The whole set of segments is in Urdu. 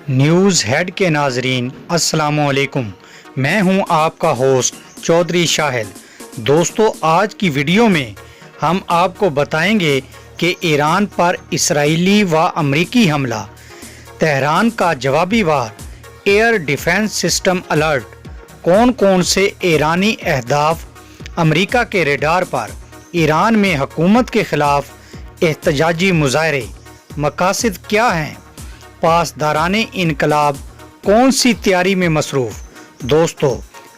نیوز ہیڈ کے ناظرین السلام علیکم، میں ہوں آپ کا ہوسٹ چودھری شاہد۔ دوستو، آج کی ویڈیو میں ہم آپ کو بتائیں گے کہ ایران پر اسرائیلی و امریکی حملہ، تہران کا جوابی وار، ایئر ڈیفنس سسٹم الرٹ، کون کون سے ایرانی اہداف امریکہ کے ریڈار پر، ایران میں حکومت کے خلاف احتجاجی مظاہرے، مقاصد کیا ہیں، پاسداران انقلاب کون سی تیاری میں مصروف۔ دوستو،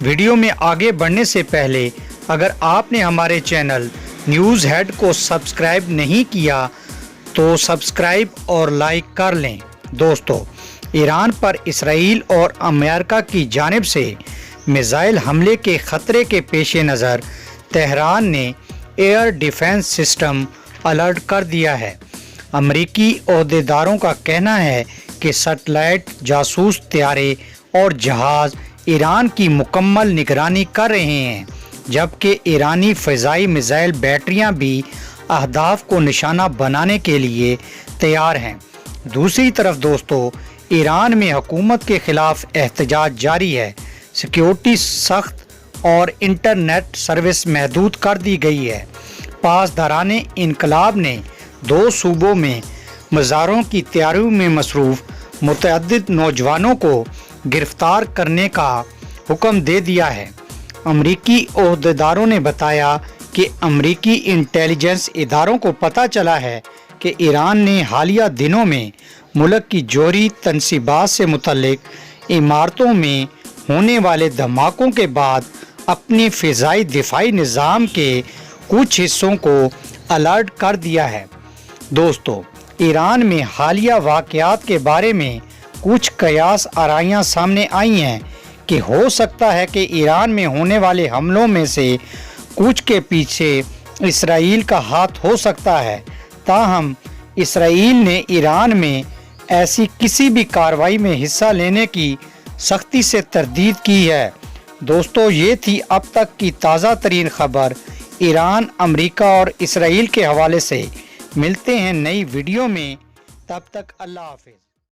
ویڈیو میں آگے بڑھنے سے پہلے اگر آپ نے ہمارے چینل نیوز ہیڈ کو سبسکرائب نہیں کیا تو سبسکرائب اور لائک کر لیں۔ دوستو، ایران پر اسرائیل اور امریکہ کی جانب سے میزائل حملے کے خطرے کے پیش نظر تہران نے ایئر ڈیفنس سسٹم الرٹ کر دیا ہے۔ امریکی عہدیداروں کا کہنا ہے کہ سیٹلائٹ، جاسوس طیارے اور جہاز ایران کی مکمل نگرانی کر رہے ہیں، جبکہ ایرانی فضائی میزائل بیٹریاں بھی اہداف کو نشانہ بنانے کے لیے تیار ہیں۔ دوسری طرف دوستو، ایران میں حکومت کے خلاف احتجاج جاری ہے، سیکیورٹی سخت اور انٹرنیٹ سروس محدود کر دی گئی ہے۔ پاسداران انقلاب نے 2 صوبوں میں مظاہروں کی تیاریوں میں مصروف متعدد نوجوانوں کو گرفتار کرنے کا حکم دے دیا ہے۔ امریکی عہدیداروں نے بتایا کہ امریکی انٹیلیجنس اداروں کو پتہ چلا ہے کہ ایران نے حالیہ دنوں میں ملک کی جوہری تنصیبات سے متعلق عمارتوں میں ہونے والے دھماکوں کے بعد اپنی فضائی دفاعی نظام کے کچھ حصوں کو الرٹ کر دیا ہے۔ دوستو، ایران میں حالیہ واقعات کے بارے میں کچھ قیاس آرائیاں سامنے آئی ہیں کہ ہو سکتا ہے کہ ایران میں ہونے والے حملوں میں سے کچھ کے پیچھے اسرائیل کا ہاتھ ہو سکتا ہے۔ تاہم اسرائیل نے ایران میں ایسی کسی بھی کارروائی میں حصہ لینے کی سختی سے تردید کی ہے۔ دوستو، یہ تھی اب تک کی تازہ ترین خبر ایران، امریکہ اور اسرائیل کے حوالے سے۔ ملتے ہیں نئی ویڈیو میں، تب تک اللہ حافظ۔